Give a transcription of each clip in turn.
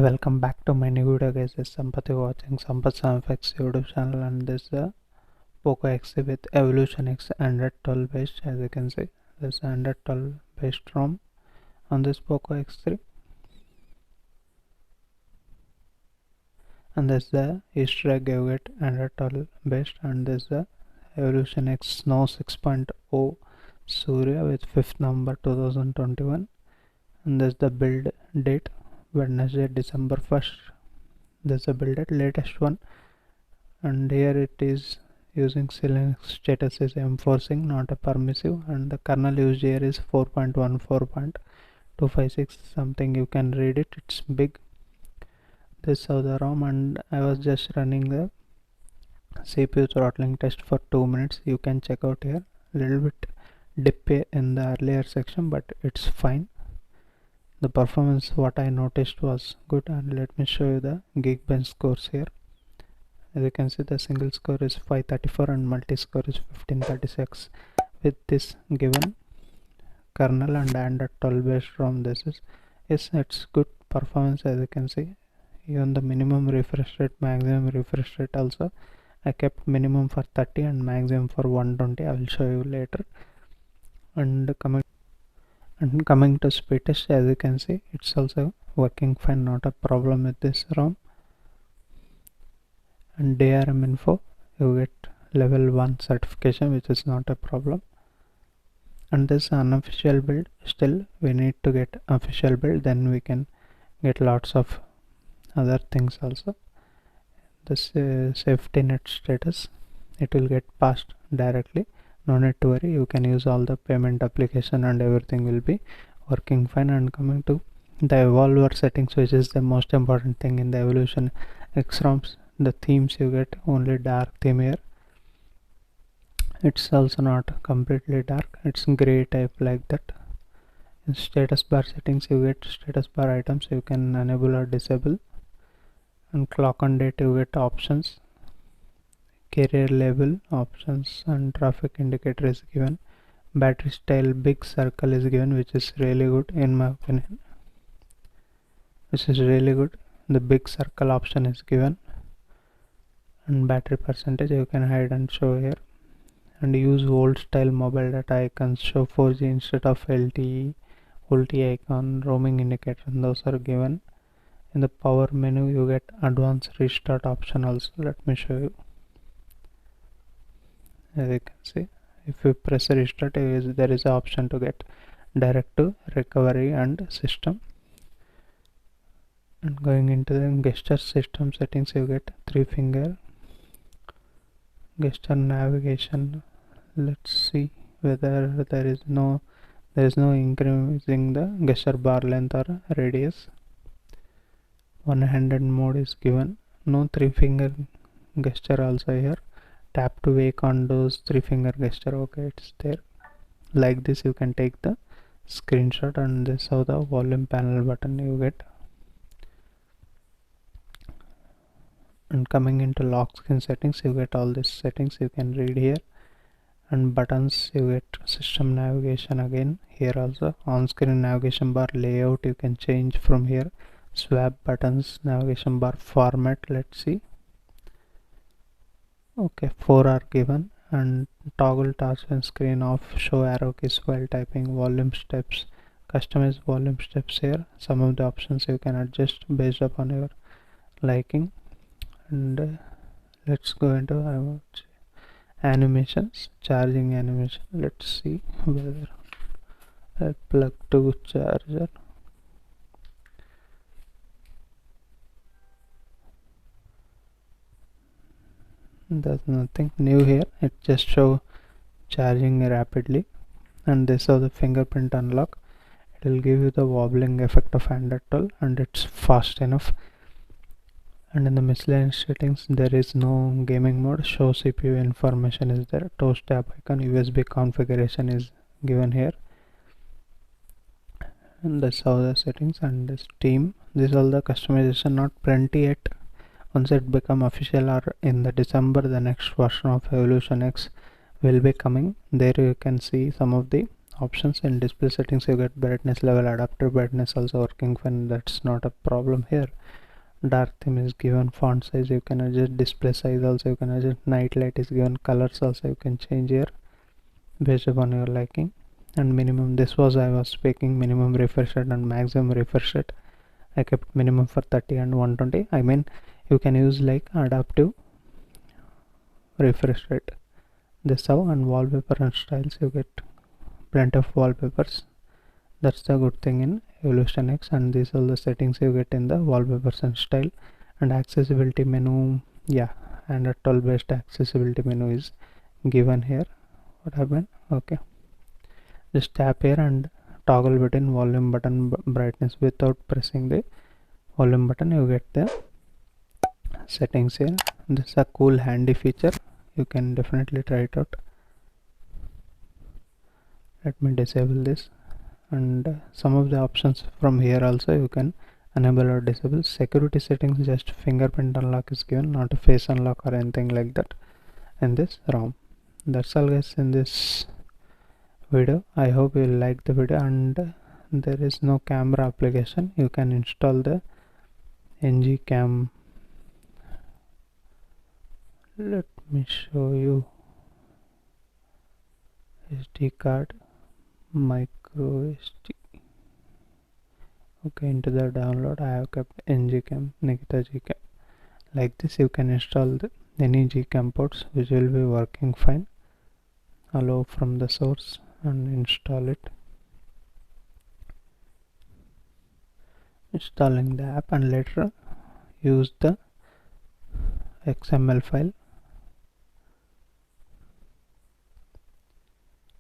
Welcome back to my new video, guys. This is Sampath. You're watching Sampath SamFX YouTube channel, and this is the Poco X3 with Evolution X Android 12 based. As you can see, this is Android 12 based ROM on this Poco X3, and this is the Easter egg you get Android 12 based, and this is the Evolution X Snow 6.0 Surya with 5th November 2021, and this is the build date Wednesday December 1st. This is the build date latest one, and here it is using Linux status is enforcing, not a permissive, and the kernel used here is 4.14.256 something. You can read it, it's big. This is the ROM, and I was just running the CPU throttling test for 2 minutes. You can check out here. Little bit dip in the earlier section, but it's fine. The performance what I noticed was good, and let me show you the Geekbench scores here. As you can see, the single score is 534 and multi score is 1536 with this given kernel and Android 12 based ROM. This is it's good performance. As you can see, even the minimum refresh rate, maximum refresh rate also I kept minimum for 30 and maximum for 120. I will show you later. And coming to speed test, as you can see, it's also working fine, not a problem with this ROM. And DRM info, you get level 1 certification, which is not a problem. And this unofficial build, still we need to get official build, then we can get lots of other things also. This safety net status, it will get passed directly, no need to worry. You can use all the payment application and everything will be working fine. And coming to the evolver settings, which is the most important thing in the Evolution X ROMs, the themes, you get only dark theme here. It's also not completely dark, it's gray type like that. In status bar settings, you get status bar items, you can enable or disable. And clock and date, you get options, carrier label options, and traffic indicator is given. Battery style big circle is given, which is really good in my opinion. The big circle option is given. And battery percentage you can hide and show here. And use old style mobile data icons, show 4G instead of LTE, VoLTE icon, roaming indicator, and those are given. In the power menu, you get advanced restart option also. Let me show you. As you can see, if you press restart, there is an option to get direct to recovery and system. And going into the gesture system settings, you get 3-finger gesture navigation. Let's see whether there is no increasing the gesture bar length or radius. One-handed mode is given. No 3-finger gesture also here. Tap to wake on those 3-finger gesture. Okay, it's there. Like this, you can take the screenshot, and this is how the volume panel button you get. And coming into lock screen settings, you get all these settings you can read here. And buttons, you get system navigation again here also. On screen navigation bar layout, you can change from here. Swap buttons, navigation bar format, let's see. Okay, 4 are given. And toggle task when screen off, show arrow keys while typing, volume steps, customize volume steps here. Some of the options you can adjust based upon your liking. And let's go into animations, charging animation. Let's see whether I plug to charger. There's nothing new here, it just show charging rapidly. And this is the fingerprint unlock. It will give you the wobbling effect of Android 12, and it's fast enough. And in the miscellaneous settings, there is no gaming mode. Show CPU information is there. Toast app icon, USB configuration is given here. And that's how the settings. And this team, this is all the customization, not plenty yet. Once it become official or in the December, the next version of Evolution X will be coming. There you can see some of the options. In display settings you get brightness level, adaptive brightness also working fine, that's not a problem here. Dark theme is given, font size you can adjust, display size also you can adjust, night light is given, colors also you can change here based upon your liking. And minimum, this was I was speaking minimum refresh rate and maximum refresh rate. I kept minimum for 30 and 120. I mean you can use like adaptive refresh rate. This how. And wallpaper and styles, you get plenty of wallpapers, that's the good thing in Evolution X. And these are the settings you get in the wallpapers and style. And accessibility menu, yeah, and a 12 based accessibility menu is given here. What happened? Okay, just tap here and toggle between volume button brightness without pressing the volume button, you get the settings here. This is a cool handy feature, you can definitely try it out. Let me disable this. And some of the options from here also you can enable or disable. Security settings, just fingerprint unlock is given, not a face unlock or anything like that in this ROM. That's all guys in this video. I hope you like the video. And there is no camera application, you can install the ngCam. Let me show you. SD card, micro SD. Okay, into the download I have kept ngCam, Nikita gcam. Like this you can install any gcam ports which will be working fine. Allow from the source and install it. Installing the app, and later use the XML file.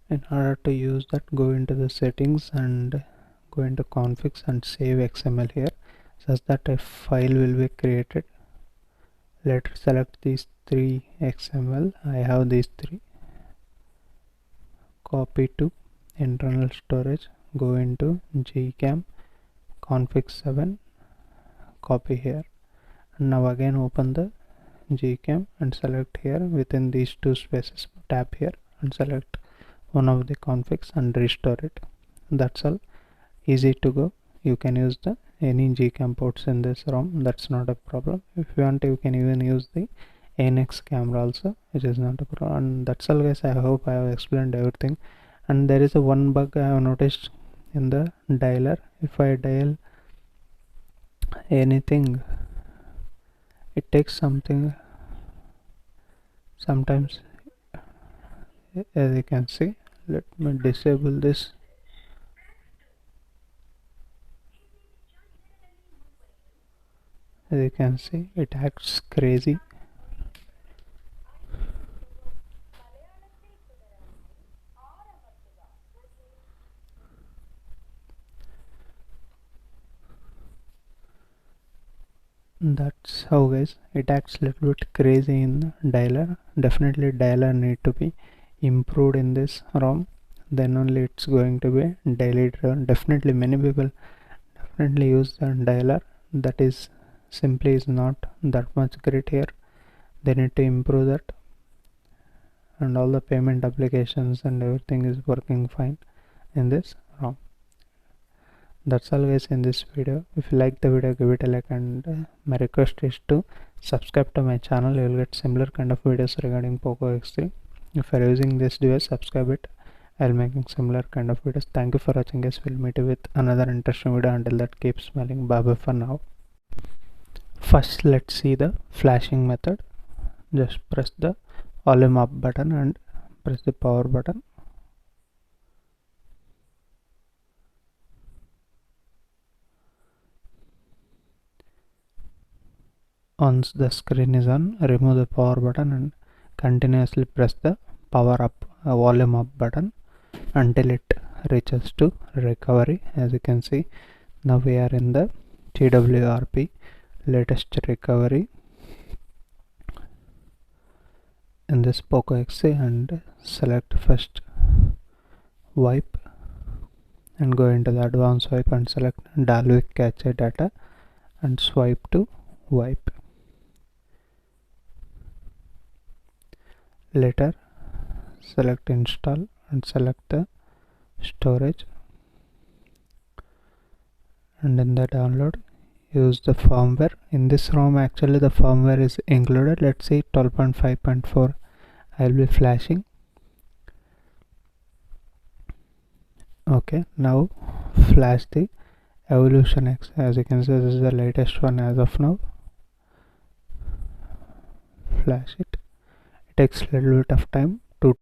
In order to use that, go into the settings and go into configs and save XML here, such that a file will be created. Later select these 3 XML, I have these 3. Copy to internal storage, go into gcam config 7, copy here. And now again open the gcam and select here within these 2 spaces, tap here and select one of the configs and restore it. That's all, easy to go. You can use the any gcam ports in this ROM, that's not a problem. If you want, you can even use the ANX camera also, which is not a problem. And that's all guys, I hope I have explained everything. And there is a one bug I have noticed in the dialer. If I dial anything, it takes something sometimes, as you can see. Let me disable this. As you can see, it acts crazy. That's how guys, it acts a little bit crazy in the dialer. Definitely dialer need to be improved in this ROM, then only it's going to be daily driven. Definitely many people definitely use the dialer, that is simply is not that much great here. They need to improve that. And all the payment applications and everything is working fine in this ROM. That's all guys in this video. If you like the video, give it a like, and my request is to subscribe to my channel. You will get similar kind of videos regarding Poco X3. If you are using this device, subscribe it, I'll making similar kind of videos. Thank you for watching guys, we'll meet you with another interesting video. Until that, keep smiling. Bye bye for now. First let's see the flashing method. Just press the volume up button and press the power button. Once the screen is on, remove the power button and continuously press the power up volume up button until it reaches to recovery. As you can see, now we are in the TWRP latest recovery in this Poco X3, and select first wipe and go into the advanced wipe and select Dalvik cache data and swipe to wipe. Later select install and select the storage, and in the download use the firmware. In this ROM actually the firmware is included. Let's say 12.5.4 I will be flashing. Okay, now flash the Evolution X. As you can see, this is the latest one as of now. Flash it. It takes a little bit of time to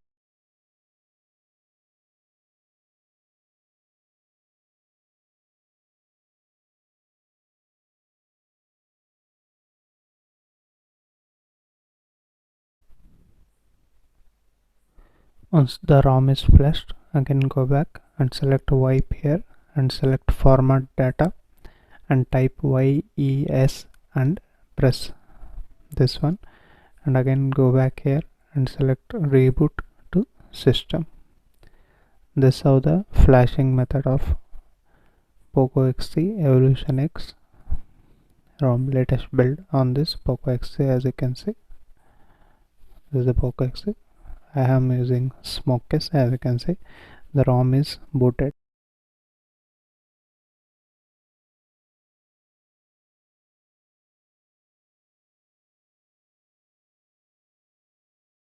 once the ROM is flashed, again go back and select wipe here and select format data and type YES and press this one, and again go back here and select reboot to system. This is how the flashing method of POCO X3 Evolution X ROM latest build on this POCO X3. As you can see, this is the POCO X3. I am using Smoke Case. As you can see, the ROM is booted.